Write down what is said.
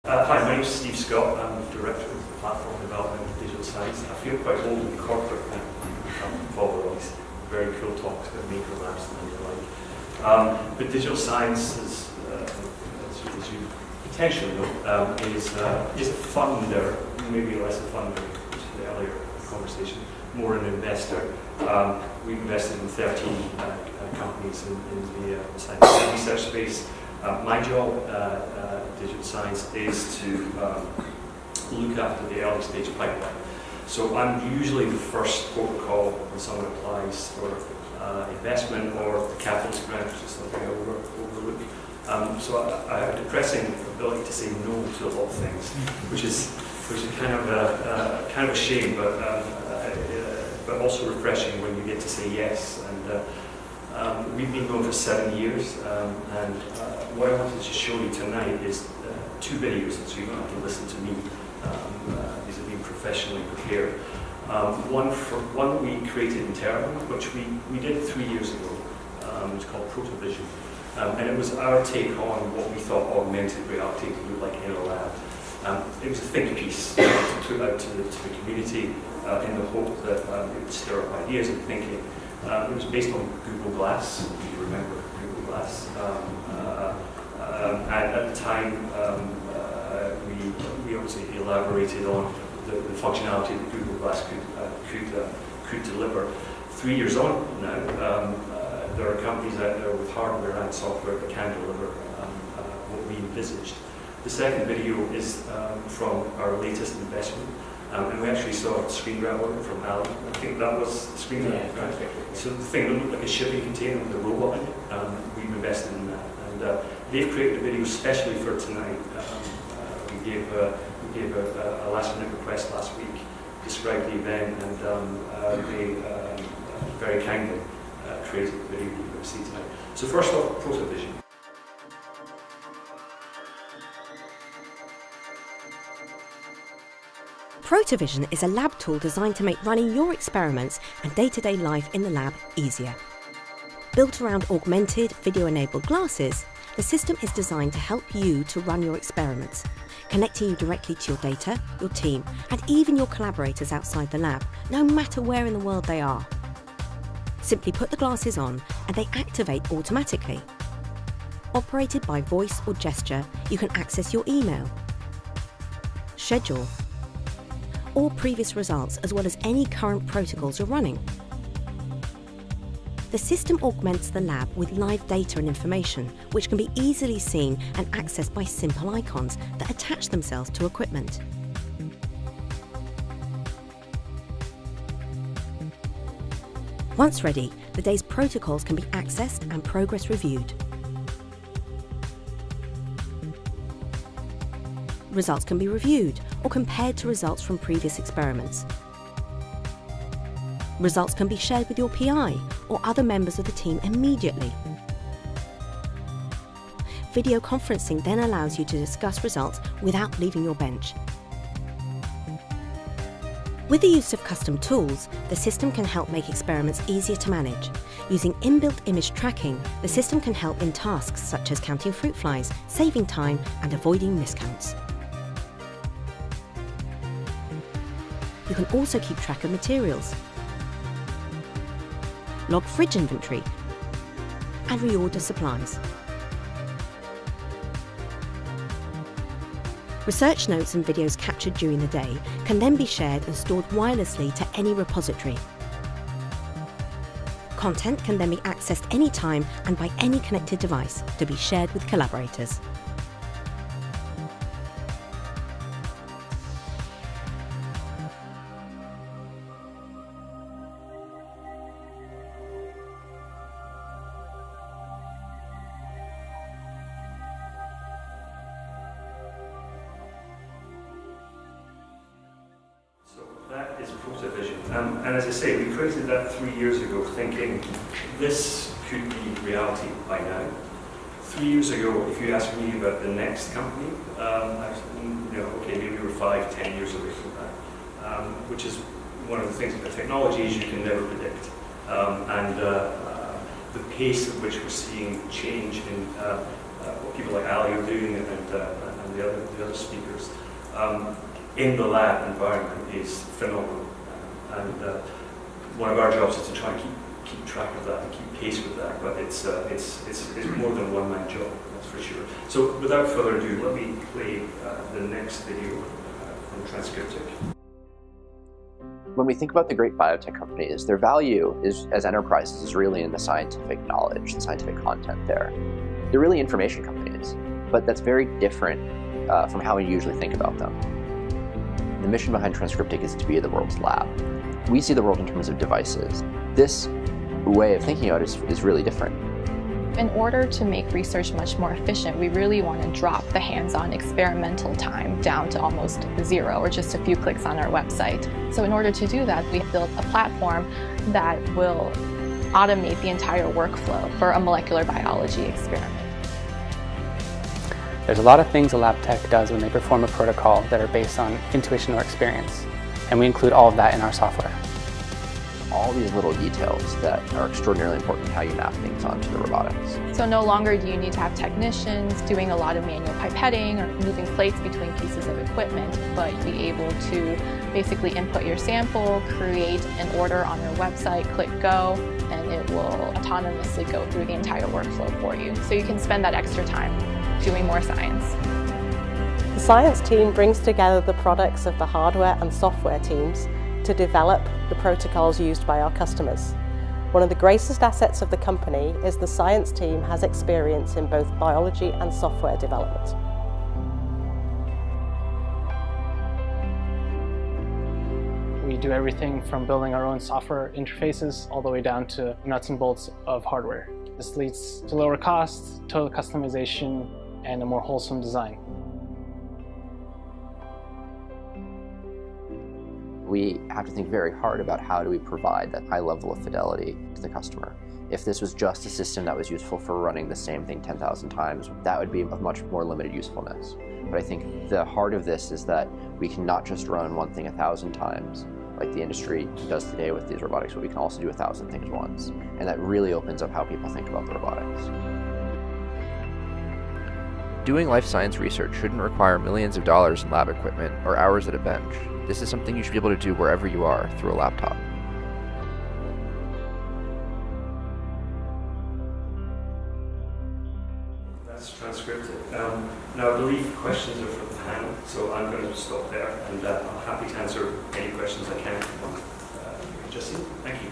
Hi, my name is Steve Scott. I'm Director of Platform Development and Digital Science. I feel quite old in corporate now. Follow all these very cool talks about maker labs and the like. But digital science, as you potentially know, is a funder, maybe less a funder, which is the earlier conversation, more an investor. We've invested in 13 companies in the scientific research space. My job, digital science, is to look after the early stage pipeline. So I'm usually the first port of call when someone applies for investment or capital grant, which is something I overlook. So I have a depressing ability to say no to a lot of things, which is kind of a shame, but also refreshing when you get to say yes. And we've been going for 7 years, and what I wanted to show you tonight is 2 videos, so you don't have to listen to me. These have been professionally prepared. One that we created internally, which we did 3 years ago. It's called Protovision, and it was our take on what we thought augmented reality could look like in a lab. It was a think piece to put out to the community in the hope that it would stir up ideas and thinking. It was based on Google Glass, if you remember Google Glass. And at the time, we obviously elaborated on the functionality that Google Glass could deliver. 3 years on now, there are companies out there with hardware and software that can deliver what we envisaged. The second video is from our latest investment. And we actually saw a screen grab order from Alan. I think that was the screen grab. Right? So the thing that looked like a shipping container with a robot in it, we've invested in that. And they've created a video especially for tonight. We gave a last minute request last week, described the event, and they very kindly created the video you're going to see tonight. So first off, Protovision. Protovision is a lab tool designed to make running your experiments and day-to-day life in the lab easier. Built around augmented, video-enabled glasses, the system is designed to help you to run your experiments, connecting you directly to your data, your team, and even your collaborators outside the lab, no matter where in the world they are. Simply put the glasses on and they activate automatically. Operated by voice or gesture, you can access your email, schedule, or previous results, as well as any current protocols you're running. The system augments the lab with live data and information, which can be easily seen and accessed by simple icons that attach themselves to equipment. Once ready, the day's protocols can be accessed and progress reviewed. Results can be reviewed or compared to results from previous experiments. Results can be shared with your PI or other members of the team immediately. Video conferencing then allows you to discuss results without leaving your bench. With the use of custom tools, the system can help make experiments easier to manage. Using inbuilt image tracking, the system can help in tasks such as counting fruit flies, saving time and avoiding miscounts. You can also keep track of materials, log fridge inventory, and reorder supplies. Research notes and videos captured during the day can then be shared and stored wirelessly to any repository. Content can then be accessed anytime and by any connected device to be shared with collaborators. That is Protovision. And as I say, we created that 3 years ago thinking this could be reality by now. 3 years ago, if you asked me about the next company, okay, maybe we were 5, 10 years away from that, which is one of the things about technologies you can never predict. The pace at which we're seeing change in what people like Ali are doing and and the other speakers in the lab environment is phenomenal. And one of our jobs is to try and keep track of that and keep pace with that, but it's more than a one-man job, that's for sure. So without further ado, let me play the next video from Transcriptic. When we think about the great biotech companies, their value is, as enterprises, is really in the scientific knowledge, the scientific content there. They're really information companies, but that's very different from how we usually think about them. The mission behind Transcriptic is to be the world's lab. We see the world in terms of devices. This way of thinking about it is really different. In order to make research much more efficient, we really want to drop the hands-on experimental time down to almost zero, or just a few clicks on our website. So in order to do that, we built a platform that will automate the entire workflow for a molecular biology experiment. There's a lot of things a lab tech does when they perform a protocol that are based on intuition or experience, and we include all of that in our software. All these little details that are extraordinarily important in how you map things onto the robotics. So no longer do you need to have technicians doing a lot of manual pipetting or moving plates between pieces of equipment, but be able to basically input your sample, create an order on your website, click go, and it will autonomously go through the entire workflow for you. So you can spend that extra time doing more science. The science team brings together the products of the hardware and software teams to develop the protocols used by our customers. One of the greatest assets of the company is the science team has experience in both biology and software development. We do everything from building our own software interfaces all the way down to nuts and bolts of hardware. This leads to lower costs, total customization, and a more wholesome design. We have to think very hard about how do we provide that high level of fidelity to the customer. If this was just a system that was useful for running the same thing 10,000 times, that would be of much more limited usefulness. But I think the heart of this is that we can not just run one thing 1,000 times, like the industry does today with these robotics, but we can also do 1,000 things once. And that really opens up how people think about the robotics. Doing life science research shouldn't require millions of dollars in lab equipment or hours at a bench. This is something you should be able to do wherever you are through a laptop. That's Transcriptic. Now I believe questions are for the panel, so I'm going to stop there, and I'm happy to answer any questions I can from Jesse. Thank you.